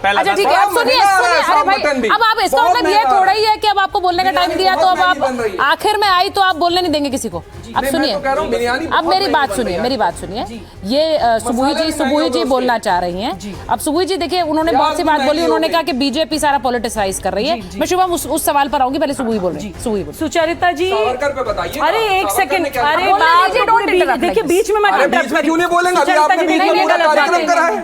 अच्छा ठीक है, अब सुनिए, अरे भाई अब आप इसका मतलब ये थोड़ा ही है कि अब आपको बोलने का टाइम दिया तो अब आप आखिर में आई तो आप बोलने नहीं देंगे किसी को। अब सुनिए, अब मेरी बात सुनिए, ये सुबुही जी बोलना चाह रही हैं। अब सुबुही जी देखिए, उन्होंने बहुत सी बात बोली, उन्होंने कहा कि बीजेपी सारा पॉलिटिसाइज कर रही है। मैं शुभम उस सवाल पर आऊंगी, पहले सुबुही बोल रही है। सुचरिता जी, अरे एक सेकंड, अरे देखिए बीच में मत क्यों नहीं बोलेंगे?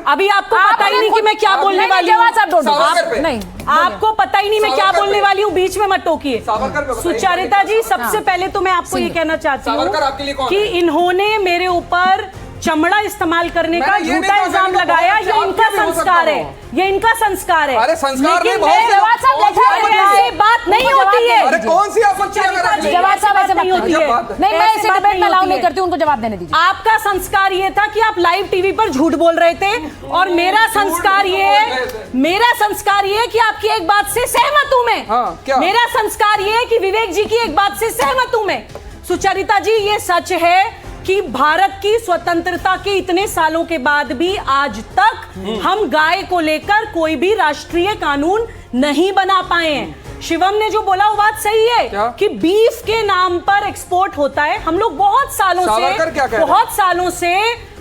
अभी आपको पता ही नहीं कि मैं क्या बोलने वाली हूँ। नहीं, आपको पता ही नहीं मैं क्या बोलने वाली हूँ, बीच में मत टोकिए। सुचरिता जी, सबसे पहले तो मैं आपको ये कहना चाहती हूँ कि इन्होंने मेरे ऊपर चमड़ा इस्तेमाल करने का झूठा इल्जाम लगाया। ये इनका संस्कार है, ये इनका संस्कार है। अरे संस्कार लेकिन नहीं, बात नहीं होती है। अरे कौन सी आपत्ति है? जवाब साहब ऐसे नहीं होती है। नहीं, मैं इसे डिबेट में अलाउ नहीं करती हूं, उनको जवाब देने दीजिए। आपका संस्कार ये था कि आप लाइव टीवी पर झूठ बोल रहे थे, और मेरा संस्कार ये है कि आपकी एक बात से सहमत हूं मैं। मेरा संस्कार ये है कि विवेक जी की एक बात से सहमत हूं मैं। सुचरिता जी, ये सच है कि भारत की स्वतंत्रता के इतने सालों के बाद भी आज तक हम गाय को लेकर कोई भी राष्ट्रीय कानून नहीं बना पाए हैं। शिवम ने जो बोला वो बात सही है कि बीफ के नाम पर एक्सपोर्ट होता है। हम लोग बहुत सालों से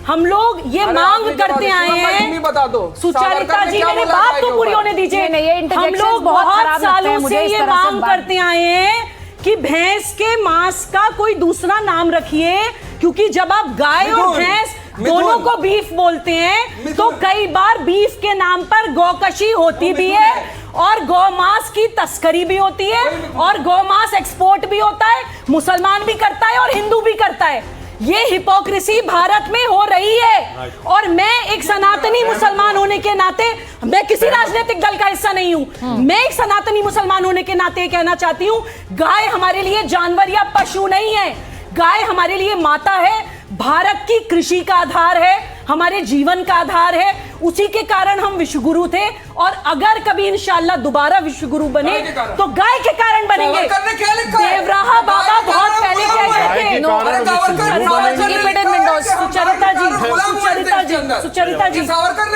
हम लोग ये मांग करते आए हैं। बता दो सुचरिता जी, मेरी बात तो पूरी होने दीजिए। हम लोग बहुत सालों से ये मांग करते आए हैं कि भैंस के मांस का कोई दूसरा नाम रखिए, क्योंकि जब आप गाय और भैंस दोनों को बीफ बोलते हैं तो कई बार बीफ के नाम पर गौकशी होती भी है, और गौमांस की तस्करी भी होती है, और गौमांस एक्सपोर्ट भी होता है। मुसलमान भी करता है और हिंदू भी करता है। ये हिपोक्रेसी भारत में हो रही है, और मैं एक सनातनी मुसलमान होने के नाते, मैं किसी राजनीतिक दल का हिस्सा नहीं हूं, मैं एक सनातनी मुसलमान होने के नाते कहना चाहती हूं, गाय हमारे लिए जानवर या पशु नहीं है। गाय हमारे लिए माता है, भारत की कृषि का आधार है, हमारे जीवन का आधार है। उसी के कारण हम विश्वगुरु थे, और अगर कभी इंशाल्लाह दोबारा विश्वगुरु बने तो गाय के कारण बनेंगे। देवराहा बाबा बहुत पहले कह गए थे। सुचरिता जी,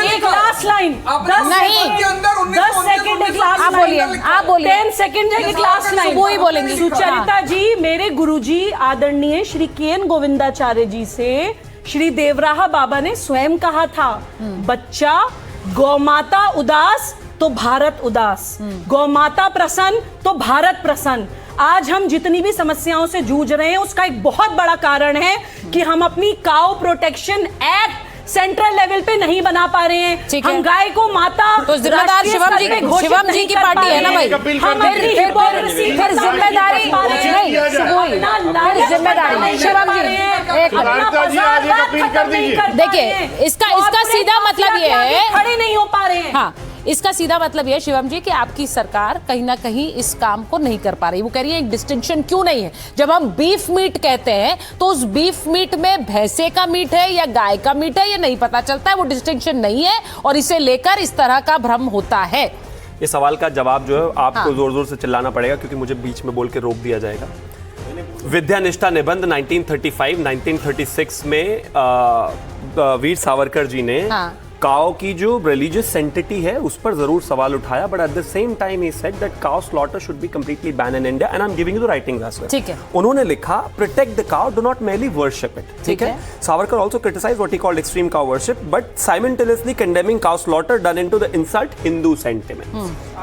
एक लास्ट लाइन, 10 सेकंड, एक लास्ट लाइन, आप बोलिए, 10 सेकंड, एक लास्ट लाइन वो ही बोलेंगे। सुचरिता जी, मेरे गुरुजी आदरणीय श्री केएन गोविंदाचार्य जी से श्री देवराहा बाबा ने स्वयं कहा था, बच्चा, गौमाता उदास तो भारत उदास, गौमाता प्रसन्न तो भारत प्रसन्न। आज हम जितनी भी समस्याओं से जूझ रहे हैं उसका एक बहुत बड़ा कारण है कि हम अपनी cow protection act central level पे नहीं बना पा रहे हैं। हम गाय को माता, तो जिम्मेदार शिवम जी की पार्टी है ना भाई। फिर जिम्मेदारी शिवम जी, देखिए इसका सीधा मतलब ये है, खड़े नहीं हो पा रहे हैं। हाँ, इसका सीधा मतलब यह शिवम जी कि आपकी सरकार कहीं ना कहीं इस काम को नहीं कर पा रही। वो कह रही है एक डिस्टिंक्शन क्यों नहीं है। जब हम बीफ मीट कहते हैं तो उस बीफ मीट में भैंसे का मीट है या गाय का मीट है, ये नहीं पता चलता है, वो डिस्टिंक्शन नहीं है, और इसे लेकर इस तरह का भ्रम होता है। ये सवाल का जवाब जो है आपको जोर जोर से चिल्लाना पड़ेगा, क्योंकि मुझे बीच में बोल के रोक दिया जाएगा। विद्यानिष्ठा निबंध 1935-1936 में वीर सावरकर जी ने काओ की जो रिलीजियस सेंटिटी है उस पर जरूर सवाल उठाया, but at the same time he said that cow slaughter should be completely ban in India, and I am giving you the writings as well. ठीक है। उन्होंने लिखा, protect the cow, do not merely worship it. ठीक है। Savarkar also criticised what he called extreme cow worship, but simultaneously condemning cow slaughter done into the insult Hindu sentiment.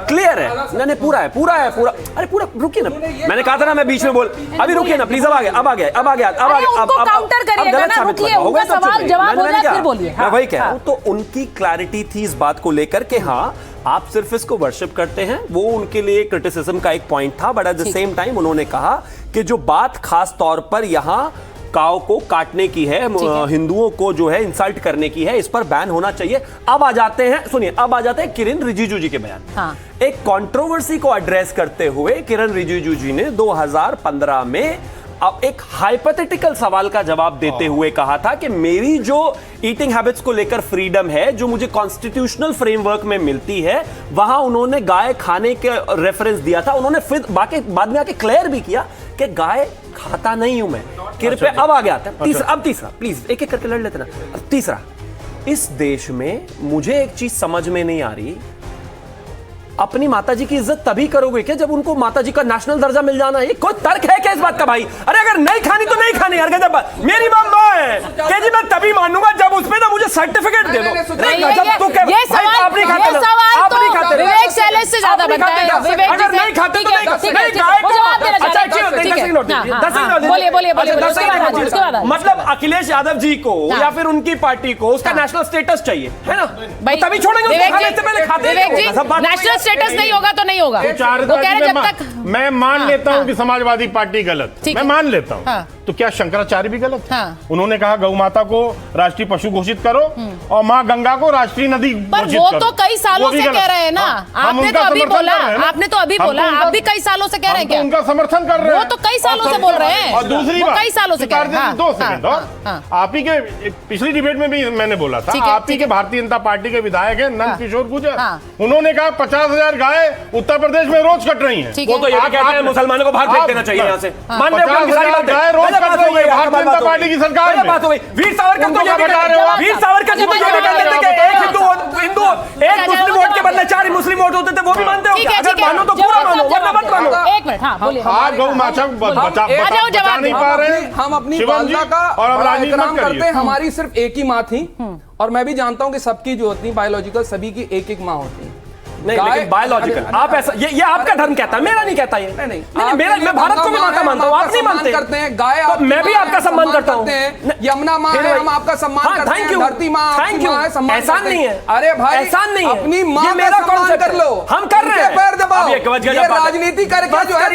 Clear है? मैंने पूरा है। अरे पूरा, रुकिए ना, मैंने कहा था ना मैं बीच में बोल, अभी रुकिए ना प्लीज। अब आ गया। काउंटर करिएगा ना, रुकिए, उनका सवाल जवाब हो जाए फिर बोलिए। मैं वही कह रहा हूं, तो उनकी क्लैरिटी थी इस बात को लेकर के हाँ आप सिर्फ इसको वर्शिप करते हैं, वो उनके लिए क्रिटिसिज्म का एक पॉइंट था, but at the same time उन्होंने कहा कि जो बात खास तौर पर यहां काऊ को काटने की है, हिंदुओं को जो है इंसल्ट करने की है, इस पर बैन होना चाहिए। अब आ जाते हैं किरण रिजिजू जी के बयान। हाँ। एक कंट्रोवर्सी को एड्रेस करते हुए किरण रिजिजू जी ने 2015 में अब एक हाइपोथेटिकल सवाल का जवाब देते हुए कहा था कि मेरी जो ईटिंग हैबिट्स को लेकर फ्रीडम है, जो मुझे कॉन्स्टिट्यूशनल फ्रेमवर्क में मिलती है, वहां उन्होंने गाय खाने के रेफरेंस दिया था। उन्होंने फिर बाद में आके क्लियर भी किया कि गाय खाता नहीं हूं मैं। कृपया अब आ गया था तीसरा प्लीज एक एक करके लड़ लेते ना। तीसरा, इस देश में मुझे एक चीज समझ में नहीं आ रही अपनी माताजी की इज्जत तभी करोगे क्या जब उनको माताजी का नेशनल दर्जा मिल जाना है? कोई तर्क है क्या इस बात का भाई? अरे अगर नहीं खानी तो नहीं खानी यार, जब मेरी मां है कि जी मैं तभी मानूंगा जब उसमें ना मुझे सर्टिफिकेट दे दो। ये सवाल विवेक शैलेश से ज्यादा बनता है। अगर नहीं खाते तो बोलिए मतलब अखिलेश यादव जी को या फिर उनकी पार्टी को उसका नेशनल स्टेटस चाहिए, है ना? तभी छोड़ेंगे। विवेक जी, नेशनल स्टेटस नहीं होगा तो नहीं होगा। वो कह रहे जब तक मैं मान लेता हूं कि समाजवादी पार्टी गलत, मैं मान लेता हूं, तो क्या शंकराचार्य भी गलत? उन्होंने कहा गौ माता को राष्ट्रीय पशु घोषित करो और मां गंगा को राष्ट्रीय नदी घोषित करो। वो तो कई सालों से कह रहे हैं ना, आपने तो अभी बोला, आप भी कई सालों से कह रहे हैं क्या? उनका समर्थन कर रहे हैं, वो तो कई सालों से बोल रहे हैं। और दूसरी बात, कई सालों से कह रहे हैं। 2 सेकंड और आप ही के पिछली डिबेट में भी मैंने बोला था, आप ही के भारतीय जनता पार्टी के विधायक हैं नंद किशोर गुर्जर, उन्होंने कहा 50,000 गाय उत्तर प्रदेश में रोज कट रही हैं। वो तो ये कहते हैं मुसलमानों को बाहर फेंक देना चाहिए यहाँ से। मान लो 50,000 गाय रोज कट रही है भारतीय जनता पार्टी की सरकार में। बात हो गई। वीर सावरकर तो ये भी बता रहे हो, वीर सावरकर जी तो ये भी कहते थे कि एक हिंदू एक मुस्लिम वोट के बदले 4 मुस्लिम वोट होते थे, वो भी मानते हो? अगर मानो तो पूरा मानो, वरना मत मानो। एक मिनट, हाँ बोलिए। आप गौ माता बचा नहीं पा रहे, हम अपनी शिवम जी, वालदा का और अब राजनीति एहतराम मत करते हैं। करिए। हमारी सिर्फ एक ही माँ थी और मैं भी जानता हूँ कि सबकी जो होती है बायोलॉजिकल, सभी की एक एक माँ होती है। नहीं, लेकिन बायोलॉजिकल आप ऐसा, ये आपका धर्म कहता है, मेरा नहीं कहता ये। नहीं, मेरा, मैं भारत को भी माता मानता हूँ, आप नहीं मानते। करते हैं गाय, तो मैं भी आपका सम्मान करता हूँ। यमुना माँ है, हम आपका सम्मान करते हैं। धरती माँ, थैंक यू। एहसान नहीं है, अरे भाई एहसान नहीं है, अपनी माँ ये मेरा कॉन्सेप्ट कर लो, हम कर रहे हैं। पैर दबाओ। ये राजनीति करके जो है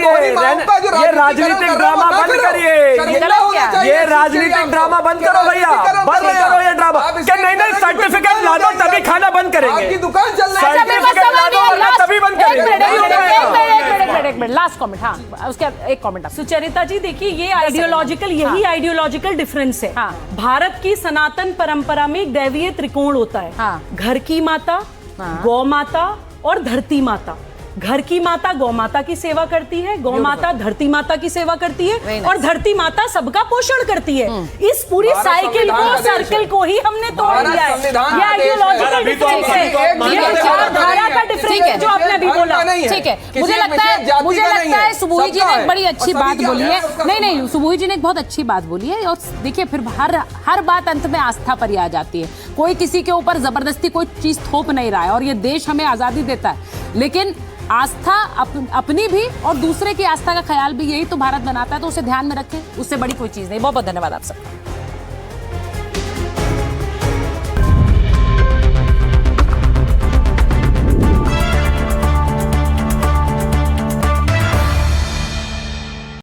ये राजनीतिक ड्रामा बंद करिए, ये राजनीतिक ड्रामा बंद करो भैया, बंद करो ये ड्रामा। नहीं सर्टिफिकेट ला दो तभी खाना बंद करेंगे, आपकी दुकान चल रही है। सर्टिफिकेट ला दो तभी बंद करेंगे। एक मिनट, लास्ट कमेंट। हाँ, उसके एक कमेंट। सुचरिता जी देखिए, ये आइडियोलॉजिकल, यही आइडियोलॉजिकल डिफरेंस है। भारत की सनातन परंपरा में एक दैवीय त्रिकोण होता है, घर की माता, गौ माता और धरती माता। घर की माता गौ माता की सेवा करती है, गौ माता धरती माता की सेवा करती है, और धरती माता सबका पोषण करती है। इस पूरी साइकिल को, सर्कल को ही हमने तोड़ दिया है। ये आइडियोलॉजिकल डिफरेंस है, ये विचारधारा का डिफरेंस है जो आपने अभी बोला। ठीक है, मुझे लगता है सुबोही जी ने एक बड़ी अच्छी बात बोली है। नहीं, सुबोही जी ने एक बहुत अच्छी बात बोली है। और देखिए, फिर हर बात अंत में आस्था पर ही आ जाती है। कोई किसी के ऊपर जबरदस्ती कोई चीज थोप नहीं रहा है, और ये देश हमें आजादी देता है, लेकिन आस्था अपनी भी और दूसरे की आस्था का ख्याल भी यही तो भारत बनाता है। तो उसे ध्यान में रखें, उससे बड़ी कोई चीज नहीं। बहुत बहुत धन्यवाद आप सबका।